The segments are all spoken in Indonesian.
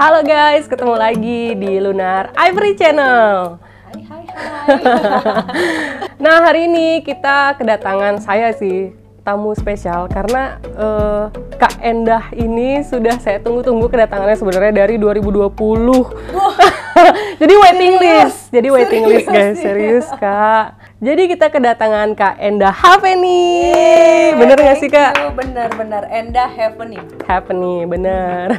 Halo guys, ketemu lagi di Lunar Ivory Channel. Hai. Nah, hari ini kita kedatangan tamu spesial karena Kak Endah ini sudah saya tunggu-tunggu kedatangannya sebenarnya dari 2020. Jadi waiting list guys, serius Kak. Jadi kita kedatangan Kak Endah Haveni. Bener nggak sih Kak? Bener, Endah Haveni, bener.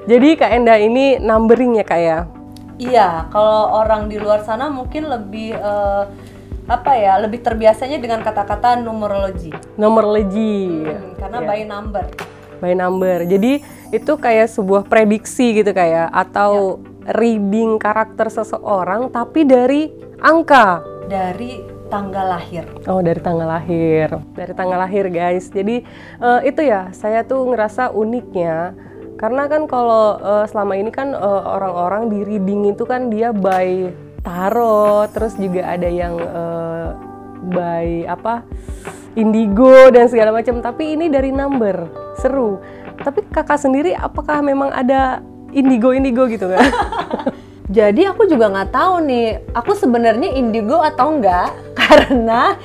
Jadi Kak Endah ini numbering ya Kak ya? Iya, kalau orang di luar sana mungkin lebih lebih terbiasanya dengan kata-kata numerologi. Karena Ya. by number. Jadi itu kayak sebuah prediksi gitu kayak atau reading karakter seseorang tapi dari angka. Dari tanggal lahir. Oh, dari tanggal lahir. Dari tanggal lahir, guys. Jadi itu ya, saya tuh ngerasa uniknya karena kan kalau selama ini kan orang-orang di reading itu kan dia by tarot, terus juga ada yang by indigo dan segala macam. Tapi ini dari number, seru. Tapi kakak sendiri apakah memang ada indigo gitu kan? Jadi aku juga nggak tahu nih, aku sebenarnya indigo atau enggak karena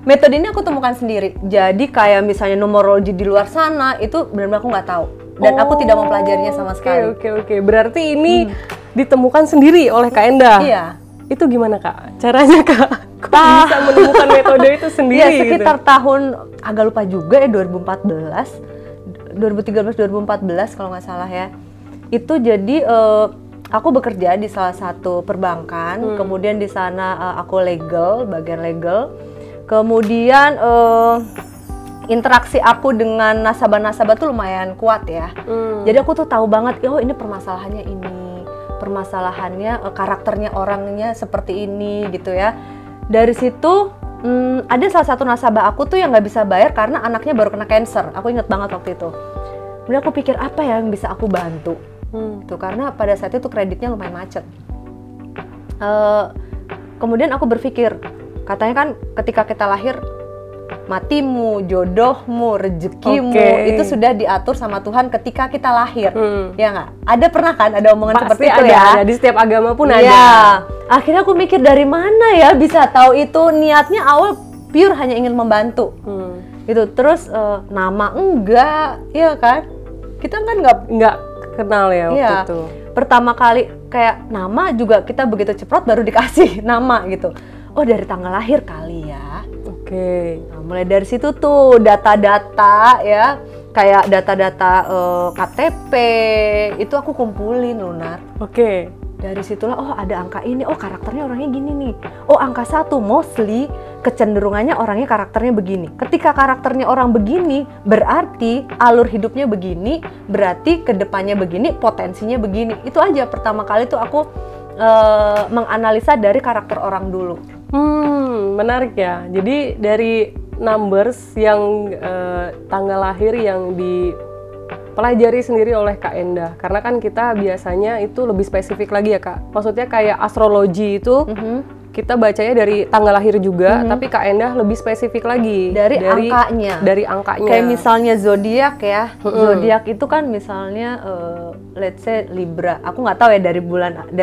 metode ini aku temukan sendiri. Jadi kayak misalnya numerologi di luar sana itu benar-benar aku nggak tahu dan aku tidak mempelajarinya sama sekali. Oke. Berarti ini ditemukan sendiri oleh Kak Endah. Iya. Itu gimana Kak? Caranya Kak? Kok bisa menemukan metode itu sendiri? Ya sekitar tahun agak lupa juga ya 2013-2014 kalau nggak salah ya. Itu jadi aku bekerja di salah satu perbankan, kemudian di sana aku bagian legal. Kemudian interaksi aku dengan nasabah-nasabah tuh lumayan kuat ya. Jadi aku tuh tahu banget, oh ini permasalahannya karakternya orangnya seperti ini gitu ya. Dari situ ada salah satu nasabah aku tuh yang nggak bisa bayar karena anaknya baru kena cancer. Aku inget banget waktu itu. Kemudian aku pikir apa ya yang bisa aku bantu. Tuh karena pada saat itu kreditnya lumayan macet. Kemudian aku berpikir, katanya kan ketika kita lahir matimu, jodohmu, rezekimu itu sudah diatur sama Tuhan ketika kita lahir. Ya nggak? Ada pernah kan ada omongan seperti itu ya? Ada, di setiap agama pun ya, ada. Akhirnya aku mikir dari mana ya bisa tahu itu, niatnya awal pure hanya ingin membantu. Gitu. Terus nama enggak, ya kan? Kita kan nggak kenal ya waktu itu. Pertama kali kayak nama juga kita begitu ceprot baru dikasih nama gitu. Oh dari tanggal lahir kali ya. Oke. Nah, mulai dari situ tuh data-data ya, kayak data-data KTP itu aku kumpulin Lunar. Oke. Dari situlah oh ada angka ini, oh karakternya orangnya gini nih. Oh angka 1 mostly kecenderungannya orangnya karakternya begini. Ketika karakternya orang begini, berarti alur hidupnya begini, berarti kedepannya begini, potensinya begini. Itu aja pertama kali tuh aku menganalisa dari karakter orang dulu. Menarik ya. Jadi dari numbers yang tanggal lahir yang dipelajari sendiri oleh Kak Endah. Karena kan kita biasanya itu lebih spesifik lagi ya Kak. Maksudnya kayak astrologi itu kita bacanya dari tanggal lahir juga, tapi Kak Endah lebih spesifik lagi dari angkanya. Dari angkanya. Kayak misalnya zodiak ya. Zodiak itu kan misalnya let's say Libra. Aku nggak tahu ya dari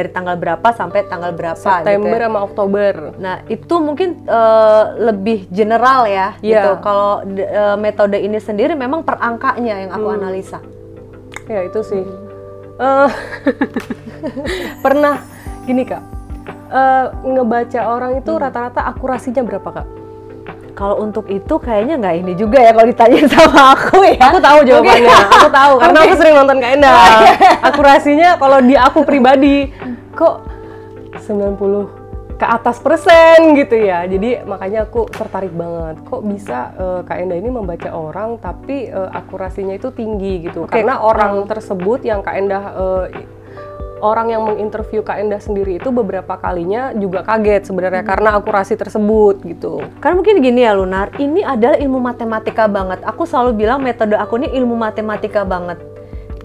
tanggal berapa sampai tanggal berapa September gitu ya. sama Oktober. Nah, itu mungkin lebih general ya gitu. Kalau metode ini sendiri memang per angkanya yang aku analisa. Ya, itu sih. Pernah gini Kak. Ngebaca orang itu rata-rata akurasinya berapa Kak? Kalau untuk itu kayaknya nggak ini juga ya kalau ditanya sama aku ya. Aku tahu jawabannya, aku tahu karena aku sering nonton Kak Endah. Akurasinya kalau di aku pribadi kok 90 ke atas persen gitu ya. Jadi makanya aku tertarik banget. Kok bisa Kak Endah ini membaca orang tapi akurasinya itu tinggi gitu. Karena orang tersebut yang Kak Endah orang yang menginterview Kak Endah sendiri itu beberapa kalinya juga kaget sebenarnya karena akurasi tersebut gitu. Karena mungkin gini ya Lunar, ini adalah ilmu matematika banget. Aku selalu bilang metode aku ini ilmu matematika banget.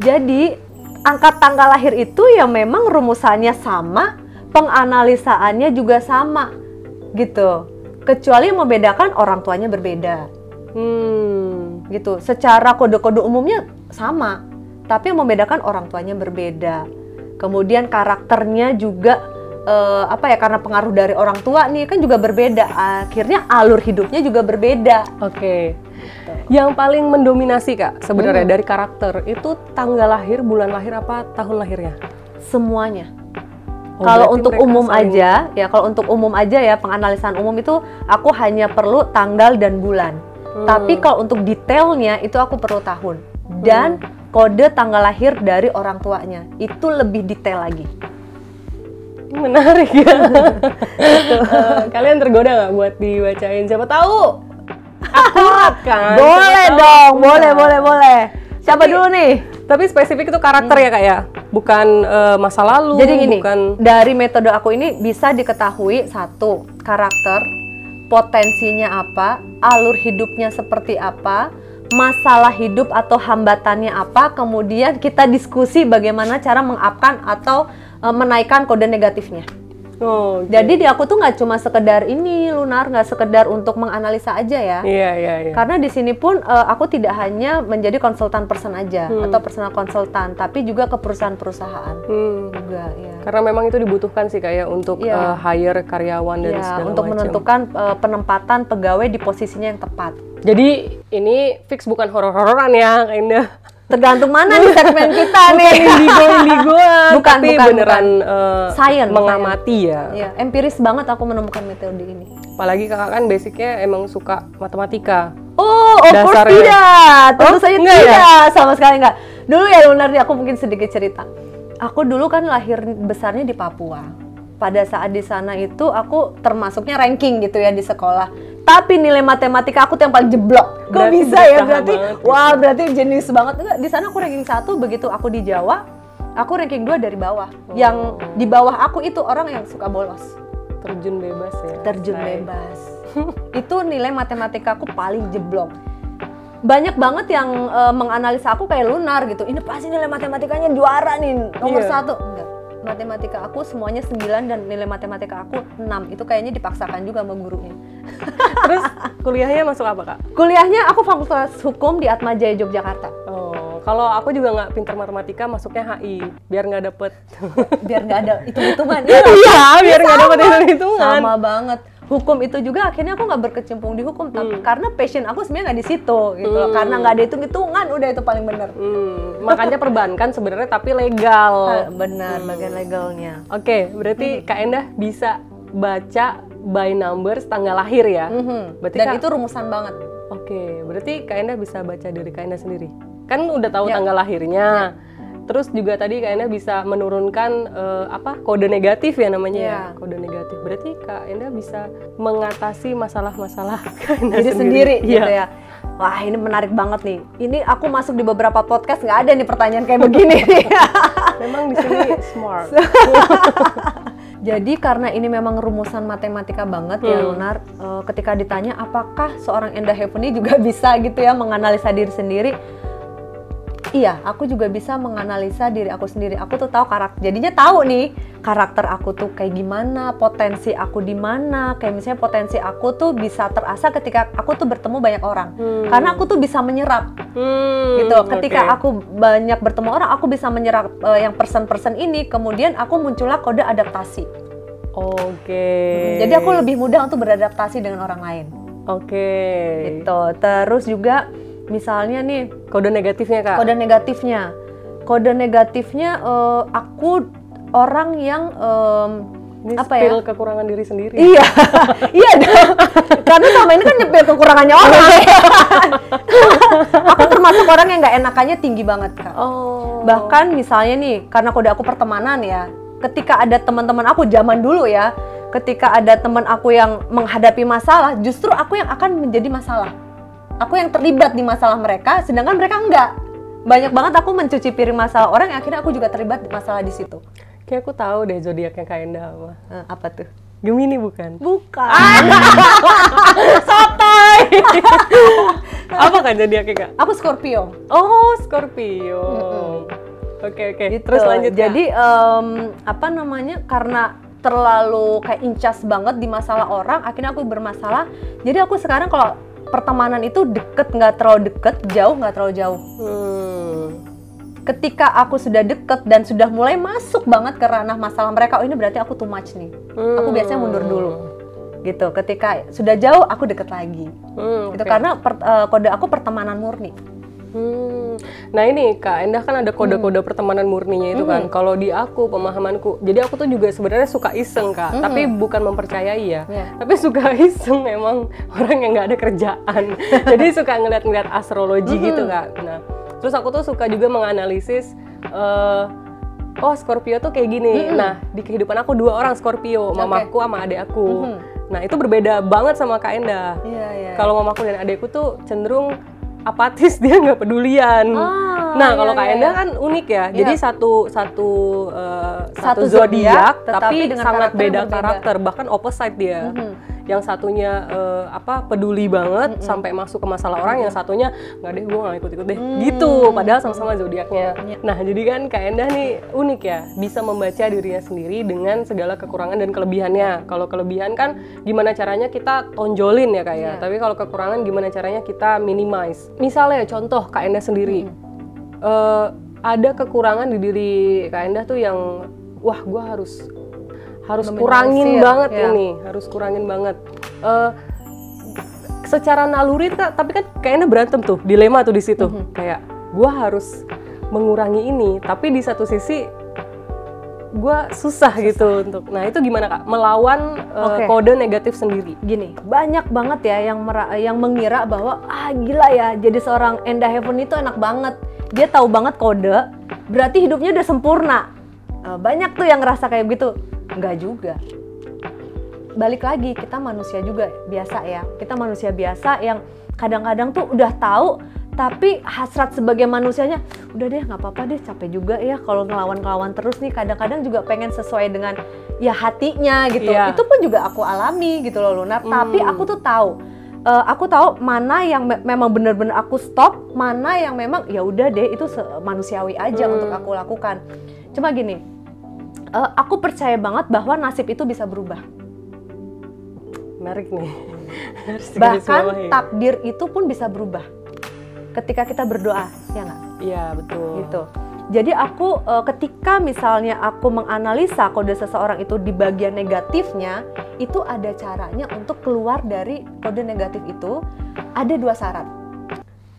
Jadi angka tanggal lahir itu ya memang rumusannya sama, penganalisaannya juga sama gitu. Kecuali yang membedakan orang tuanya berbeda. Gitu. Secara kode-kode umumnya sama. Tapi yang membedakan orang tuanya berbeda. Kemudian karakternya juga karena pengaruh dari orang tua nih kan juga berbeda. Akhirnya alur hidupnya juga berbeda. Oke. Yang paling mendominasi Kak sebenarnya dari karakter itu tanggal lahir, bulan lahir apa tahun lahirnya? Semuanya. Oh, Kalau berarti untuk mereka umum saling- aja, ya kalau untuk umum aja ya penganalisan umum itu aku hanya perlu tanggal dan bulan. Tapi kalau untuk detailnya itu aku perlu tahun dan kode tanggal lahir dari orang tuanya. Itu lebih detail lagi. Menarik ya. Kalian tergoda nggak buat dibacain? Siapa tahu akurat kan? Boleh Siapa tahu dong, akurat. boleh. Siapa dulu nih? Tapi spesifik itu karakter ya Kak ya? Bukan masa lalu, Jadi gini, bukan... dari metode aku ini bisa diketahui satu, karakter, potensinya apa, alur hidupnya seperti apa, masalah hidup atau hambatannya apa, kemudian kita diskusi bagaimana cara mengupkan atau menaikkan kode negatifnya. Oh, oke. Jadi di aku tuh nggak cuma sekedar ini lunar, nggak sekedar untuk menganalisa aja ya. Iya. Karena di sini pun aku tidak hanya menjadi konsultan person aja atau personal konsultan, tapi juga ke perusahaan-perusahaan juga ya. Karena memang itu dibutuhkan sih kayak untuk Iya. hire karyawan dan Ya, segala untuk macam. menentukan penempatan pegawai di posisinya yang tepat. Jadi ini fix bukan horor-hororan ya Kak Indah. Tergantung mana di segmen kita nih. Indigo-indigoan, Bukan, tapi bukan, beneran Science, mengamati ya. Ya, empiris banget aku menemukan metode ini. Apalagi kakak kan basicnya emang suka matematika. Oh, of course Dasarnya. tidak. Tentu Oh, saja enggak ya? tidak, sama sekali enggak. Dulu ya Lunar, aku mungkin sedikit cerita. Aku dulu kan lahir besarnya di Papua. Pada saat di sana itu aku termasuknya ranking gitu ya di sekolah. Tapi nilai matematika aku tuh yang paling jeblok. Kok Berarti bisa ya? berusaha Berarti banget. wah, berarti jenius banget. Enggak, di sana aku ranking 1, begitu aku di Jawa, aku ranking 2 dari bawah. Yang di bawah aku itu orang yang suka bolos. Terjun bebas ya. Terjun Say. bebas. Itu nilai matematika aku paling jeblok. Banyak banget yang menganalisa aku kayak Lunar gitu. Ini pasti nilai matematikanya juara nih, nomor Iya. 1. Enggak. Matematika aku semuanya 9 dan nilai matematika aku 6. Itu kayaknya dipaksakan juga sama gurunya. Terus kuliahnya masuk apa Kak? Kuliahnya aku Fakultas Hukum di Atmajaya Yogyakarta. Oh, kalau aku juga nggak pintar matematika, masuknya HI biar nggak dapet. Biar nggak ada hitung-hitungan. Iya, biar nggak Sama. dapet hitung-hitungan. Sama banget. Hukum itu juga akhirnya aku nggak berkecimpung di hukum, karena passion aku sebenarnya nggak di situ gitu loh. Karena nggak ada hitung-hitungan, udah itu paling bener. Makanya perbankan sebenarnya tapi legal. Benar, bagian legalnya. Oke, berarti Kak Endah bisa baca by numbers tanggal lahir ya. Berarti Dan Kak- itu rumusan banget. Oke, berarti Kak Endah bisa baca diri Kak Endah sendiri. Kan udah tahu Ya. tanggal lahirnya. Terus juga tadi Kak Endah bisa menurunkan kode negatif ya namanya ya. Ya. Kode negatif. Berarti Kak Endah bisa mengatasi masalah-masalah Kak Endah Jadi sendiri Iya. gitu ya. Wah, ini menarik banget nih. Ini aku masuk di beberapa podcast nggak ada nih pertanyaan kayak begini. Memang di sini smart. Jadi karena ini memang rumusan matematika banget ya Lunar, ketika ditanya apakah seorang Endah Heavenly juga bisa gitu ya menganalisa diri sendiri. Iya, aku juga bisa menganalisa diri aku sendiri. Aku tuh tahu karakter. Jadinya tahu nih karakter aku tuh kayak gimana, potensi aku di mana. Kayak misalnya potensi aku tuh bisa terasa ketika aku tuh bertemu banyak orang. Karena aku tuh bisa menyerap. Gitu. Ketika aku banyak bertemu orang, aku bisa menyerap yang person-person ini. Kemudian aku muncullah kode adaptasi. Oke. Jadi aku lebih mudah untuk beradaptasi dengan orang lain. Oke. Gitu. Terus juga misalnya nih Kode negatifnya Kak. kode negatifnya aku orang yang Ini apa ya? spill kekurangan diri sendiri. Iya, iya dong. Karena selama ini kan nyepil kekurangannya orang. Aku termasuk orang yang nggak enakannya tinggi banget Kak. Oh. Bahkan misalnya nih, karena kode aku pertemanan ya, ketika ada teman-teman aku zaman dulu ya, ketika ada teman aku yang menghadapi masalah, justru aku yang akan menjadi masalah. Aku yang terlibat di masalah mereka, sedangkan mereka enggak. Banyak banget aku mencuci piring masalah orang, yang akhirnya aku juga terlibat di masalah di situ. Kayak aku tahu deh zodiaknya Kak Endah apa. Apa tuh? Gemini bukan? Bukan. Sotoy. Apa kan zodiaknya Kak? Aku Scorpio. Oh, Scorpio. Oke. Gitu. Terus lanjut Kak. Jadi apa namanya? Karena terlalu kayak incas banget di masalah orang, akhirnya aku bermasalah. Jadi aku sekarang kalau pertemanan itu deket nggak terlalu deket, jauh nggak terlalu jauh. ketika aku sudah deket dan sudah mulai masuk banget ke ranah masalah mereka, oh ini berarti aku too much nih. Aku biasanya mundur dulu. Gitu. Ketika sudah jauh, aku deket lagi. Gitu. Karena kode aku pertemanan murni. Nah ini Kak Endah kan ada kode-kode pertemanan murninya itu kan. Kalau di aku, pemahamanku, jadi aku tuh juga sebenarnya suka iseng Kak, tapi bukan mempercayai ya. Tapi suka iseng, emang orang yang nggak ada kerjaan. Jadi suka ngeliat-ngeliat astrologi gitu Kak. Nah, terus aku tuh suka juga menganalisis, oh Scorpio tuh kayak gini. Nah di kehidupan aku 2 orang Scorpio, mamaku sama adek aku. Nah itu berbeda banget sama Kak Endah. Kalau mamaku dan adekku tuh cenderung apatis, dia nggak pedulian. Nah kalau Kak Endah kan unik ya. Jadi satu zodiak tapi dengan sangat beda karakter, bahkan opposite dia. Yang satunya peduli banget sampai masuk ke masalah orang, yang satunya nggak deh, gue nggak ikut-ikut deh. Gitu. Padahal sama-sama zodiaknya. Nah jadi kan Kak Endah nih unik ya, bisa membaca dirinya sendiri dengan segala kekurangan dan kelebihannya. Kalau kelebihan kan gimana caranya kita tonjolin ya Kak ya. Tapi kalau kekurangan gimana caranya kita minimize. Misalnya contoh Kak Endah sendiri, ada kekurangan di diri Kak Endah tuh yang wah gue harus kurangin banget ini, harus kurangin banget. Secara naluri tapi kan kayaknya berantem tuh, dilema tuh di situ. Kayak gue harus mengurangi ini, tapi di satu sisi gue susah gitu untuk. Nah itu gimana Kak? Melawan kode negatif sendiri. Gini, banyak banget ya yang mengira bahwa gila ya, jadi seorang Endah Heaven itu enak banget. Dia tahu banget kode, berarti hidupnya udah sempurna. Banyak tuh yang ngerasa kayak gitu. Enggak juga. Balik lagi, kita manusia juga biasa ya. Kita manusia biasa yang kadang-kadang tuh udah tahu, tapi hasrat sebagai manusianya, udah deh nggak apa-apa deh, capek juga ya kalau ngelawan-ngelawan terus nih. Kadang-kadang juga pengen sesuai dengan ya hatinya gitu. Itu pun juga aku alami gitu loh Lunar. Tapi aku tuh tahu, mana yang memang benar-benar aku stop, mana yang memang ya udah deh itu manusiawi aja untuk aku lakukan. Cuma gini, aku percaya banget bahwa nasib itu bisa berubah. Menarik nih. Bahkan takdir itu pun bisa berubah ketika kita berdoa, ya nggak? Iya betul. Gitu. Jadi aku ketika misalnya aku menganalisa kode seseorang itu di bagian negatifnya, itu ada caranya untuk keluar dari kode negatif itu. Ada 2 syarat.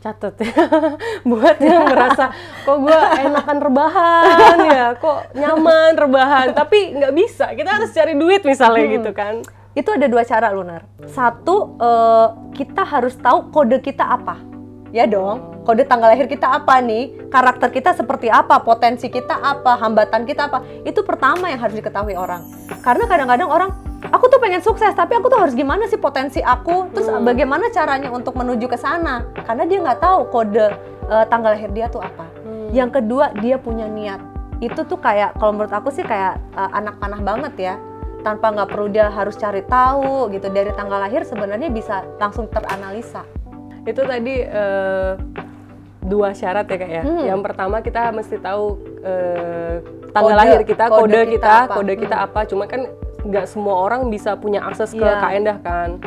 Catet ya, buat yang ngerasa kok gue enakan rebahan ya, kok nyaman rebahan, tapi nggak bisa, kita harus cari duit misalnya gitu kan. Itu ada 2 cara Lunar. Satu, kita harus tahu kode kita apa. Ya dong, kode tanggal lahir kita apa nih, karakter kita seperti apa, potensi kita apa, hambatan kita apa. Itu pertama yang harus diketahui orang. Karena kadang-kadang orang, aku tuh pengen sukses, tapi aku tuh harus gimana sih potensi aku, terus bagaimana caranya untuk menuju ke sana. Karena dia nggak tahu kode tanggal lahir dia tuh apa. Yang kedua, dia punya niat. Itu tuh kayak, kalau menurut aku sih kayak anak panah banget ya. Tanpa nggak perlu dia harus cari tahu gitu, dari tanggal lahir sebenarnya bisa langsung teranalisa. Itu tadi 2 syarat ya Kak ya. Yang pertama kita mesti tahu tanggal lahir kita, kode kita apa. Cuma kan nggak semua orang bisa punya akses ke Kak Endah kan.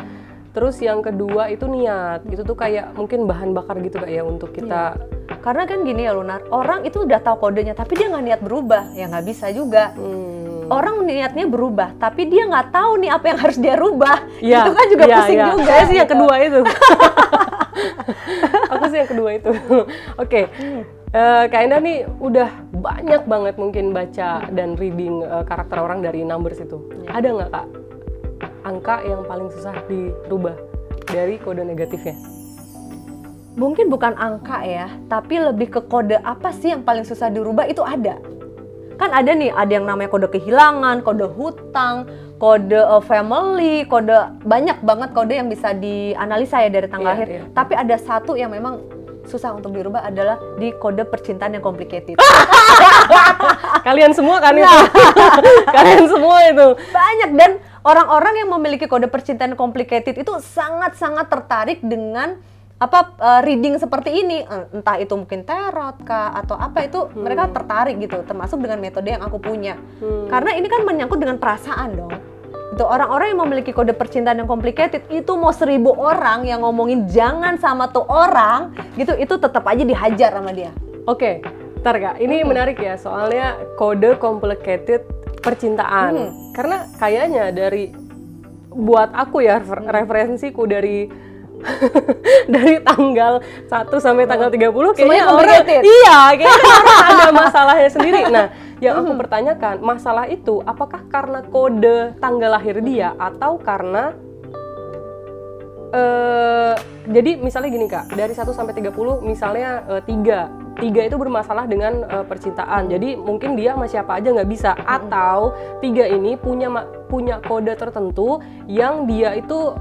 Terus yang kedua itu niat. Itu tuh kayak mungkin bahan bakar gitu Kak ya untuk kita. Karena kan gini ya Lunar, orang itu udah tahu kodenya tapi dia nggak niat berubah, ya nggak bisa juga. Orang niatnya berubah, tapi dia nggak tahu nih apa yang harus dia rubah. Itu kan juga pusing juga. Saya sih yang kedua itu. Aku sih yang kedua itu. Oke. Kak Endah nih udah banyak banget mungkin baca dan reading karakter orang dari numbers itu. Ada nggak Kak angka yang paling susah dirubah dari kode negatifnya? Mungkin bukan angka ya, tapi lebih ke kode apa sih yang paling susah dirubah, itu ada. Kan ada nih, ada yang namanya kode kehilangan, kode hutang, kode family, kode banyak banget kode yang bisa dianalisa ya dari tanggal lahir. Tapi ada satu yang memang susah untuk dirubah, adalah di kode percintaan yang complicated. Kalian semua kan itu? Kalian semua itu? Banyak, dan orang-orang yang memiliki kode percintaan complicated itu sangat-sangat tertarik dengan reading seperti ini, entah itu mungkin tarot kah atau apa, itu mereka tertarik gitu, termasuk dengan metode yang aku punya. Karena ini kan menyangkut dengan perasaan dong. Itu orang-orang yang memiliki kode percintaan yang complicated itu mau 1000 orang yang ngomongin jangan sama tuh orang gitu, itu tetap aja dihajar sama dia. Oke. Bentar Kak, ini menarik ya, soalnya kode complicated percintaan. Karena kayaknya buat aku ya, referensiku dari dari tanggal 1 sampai tanggal 30 kayaknya orang ada masalahnya sendiri. Nah, yang aku pertanyakan, masalah itu apakah karena kode tanggal lahir dia atau karena jadi misalnya gini Kak, dari 1 sampai 30 misalnya 3 itu bermasalah dengan percintaan. Jadi mungkin dia sama siapa aja nggak bisa. Atau 3 ini punya kode tertentu yang dia itu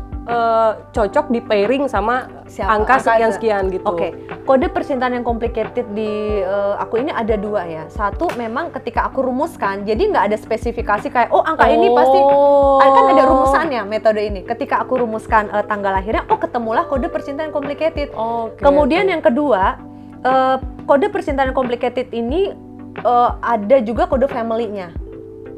cocok di pairing sama angka sekian-sekian gitu. Oke. Kode percintaan yang complicated di aku ini ada 2 ya. Satu memang ketika aku rumuskan, jadi nggak ada spesifikasi kayak angka ini pasti kan ada rumusannya metode ini. Ketika aku rumuskan tanggal lahirnya, ketemulah kode percintaan complicated. Kemudian yang kedua, kode percintaan complicated ini ada juga kode family-nya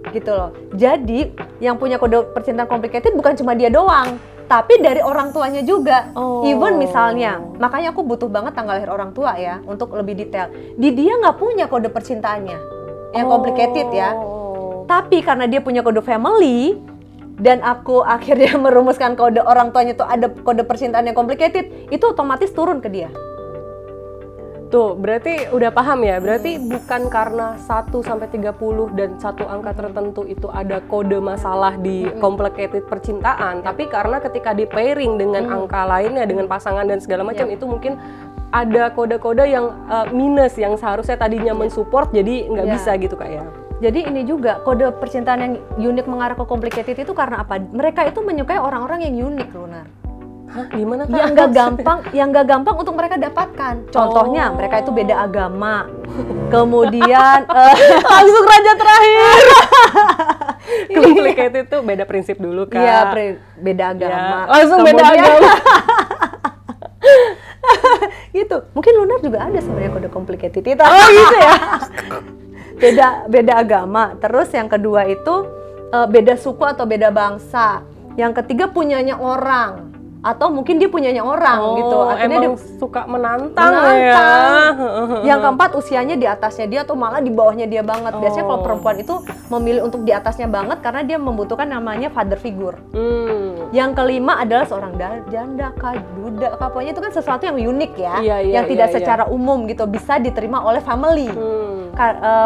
gitu loh. Jadi yang punya kode percintaan complicated bukan cuma dia doang, tapi dari orang tuanya juga. Even misalnya, makanya aku butuh banget tanggal lahir orang tua ya untuk lebih detail. Dia nggak punya kode percintaannya yang complicated ya, tapi karena dia punya kode family dan aku akhirnya merumuskan kode orang tuanya tuh ada kode percintaan yang complicated, itu otomatis turun ke dia. Tuh, berarti udah paham ya, berarti bukan karena 1 sampai 30 dan satu angka tertentu itu ada kode masalah di complicated percintaan, tapi karena ketika di pairing dengan angka lainnya, dengan pasangan dan segala macam, itu mungkin ada kode-kode yang minus yang seharusnya tadinya mensupport jadi nggak bisa gitu Kak ya. Jadi ini juga kode percintaan yang unik mengarah ke complicated itu karena apa? Mereka itu menyukai orang-orang yang unik, Lunar. Hah, gimana Kak? Yang nggak gampang untuk mereka dapatkan. Contohnya, mereka itu beda agama. Kemudian langsung raja terakhir. Complicated itu beda prinsip dulu Kak. Iya, beda agama. Langsung beda agama. Gitu. Mungkin Lunar juga ada sebenarnya kode complicated itu. Gitu ya. Beda agama. Terus yang kedua itu beda suku atau beda bangsa. Yang ketiga punyanya orang. Atau mungkin dia punyanya orang gitu. Akhirnya emang dia suka menantang ya. Yang keempat usianya di atasnya dia atau malah di bawahnya dia banget. Biasanya kalau perempuan itu memilih untuk di atasnya banget karena dia membutuhkan namanya father figure. Yang kelima adalah seorang janda, duda, pokoknya itu kan sesuatu yang unik ya, yang tidak secara umum gitu bisa diterima oleh family.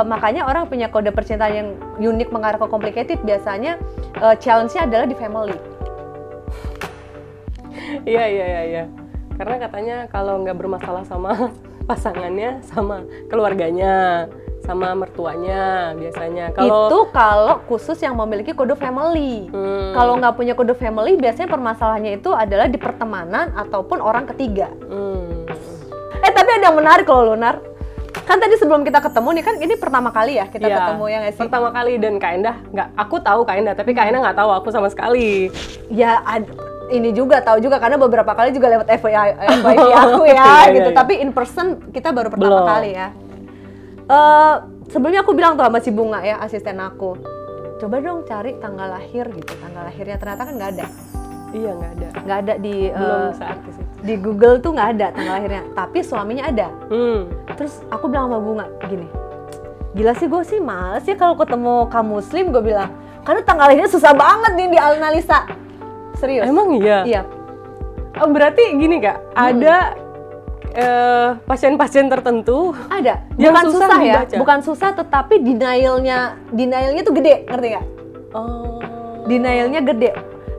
Makanya orang punya kode percintaan yang unik mengarah ke complicated biasanya challenge-nya adalah di family. Iya. Karena katanya kalau nggak bermasalah sama pasangannya, sama keluarganya, sama mertuanya biasanya. Itu kalau khusus yang memiliki kode family. Kalau nggak punya kode family, biasanya permasalahannya itu adalah di pertemanan ataupun orang ketiga. Tapi ada yang menarik loh, Lunar. Kan tadi sebelum kita ketemu nih, kan ini pertama kali ya kita ketemu ya nggak sih? Pertama kali, dan Kak Endah aku tahu Kak Endah, tapi Kak Endah nggak tahu aku sama sekali. Ya, ini juga tahu juga karena beberapa kali juga lewat FYP aku ya gitu. Tapi in person kita baru pertama kali ya. Sebelumnya aku bilang tuh sama si Bunga ya, asisten aku, coba dong cari tanggal lahir gitu. Tanggal lahirnya ternyata kan nggak ada. Iya, nggak ada di seartis itu. Di Google tuh nggak ada tanggal lahirnya. Tapi suaminya ada. Terus aku bilang sama Bunga gini, gila sih gue sih males ya kalau ketemu kaum muslim, gue bilang, karena tanggal lahirnya susah banget nih dianalisa. Serius? Emang iya? Iya. Berarti gini Kak, ada pasien-pasien tertentu ada. Yang bukan susah ya, dibaca. Bukan susah, tetapi denialnya tuh gede, ngerti nggak? Denialnya gede.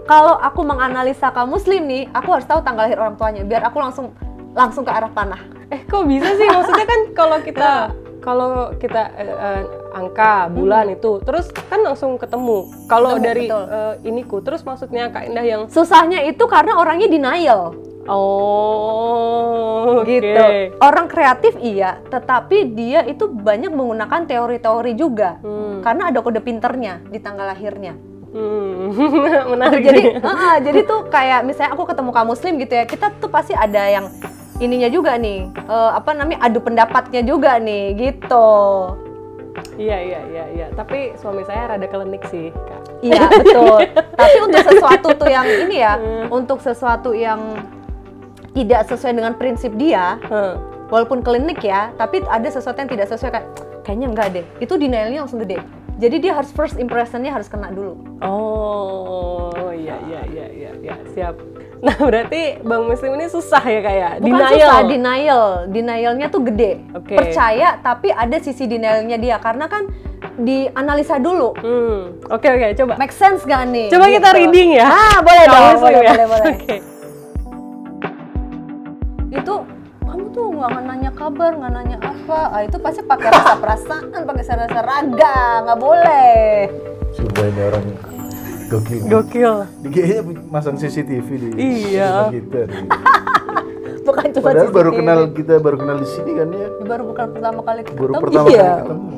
Kalau aku menganalisa kaum muslim nih, aku harus tahu tanggal lahir orang tuanya, biar aku langsung ke arah panah. Kok bisa sih? Maksudnya kan kalau kita angka bulan itu terus kan langsung ketemu. Kalau dari iniku, terus maksudnya Kak Endah yang susahnya itu karena orangnya denial. Gitu. Orang kreatif iya, tetapi dia itu banyak menggunakan teori-teori juga. Karena ada kode pinternya di tanggal lahirnya. Menarik. Jadi tuh kayak misalnya aku ketemu kaum muslim gitu ya, kita tuh pasti ada yang ininya juga nih, adu pendapatnya juga nih, gitu. Iya. Tapi suami saya rada klinik sih, Kak. Iya, betul. Tapi untuk sesuatu tuh yang ini ya, untuk sesuatu yang tidak sesuai dengan prinsip dia, walaupun klinik ya, tapi ada sesuatu yang tidak sesuai, kayaknya enggak deh, itu denialnya langsung gede. Jadi dia harus first impressionnya harus kena dulu. Oh, iya, siap. Nah, berarti Bang Muslim ini susah ya kayak Bukan susah, denialnya tuh gede. Percaya, tapi ada sisi denialnya dia, karena kan dianalisa dulu. Oke, coba. Make sense gak nih? Coba kita reading ya. Boleh dong, boleh. Oke. Itu kamu tuh nggak nanya kabar, nggak nanya apa, itu pasti pakai rasa perasaan, pakai rasa raga, nggak boleh. Sumpah ini orang Gokil. Kayaknya masang CCTV di iya. rumah kita. Bukan cuma Padahal CCTV. baru kenal di sini kan ya. Baru bukan pertama kali ketemu. Baru pertama kali ketemu.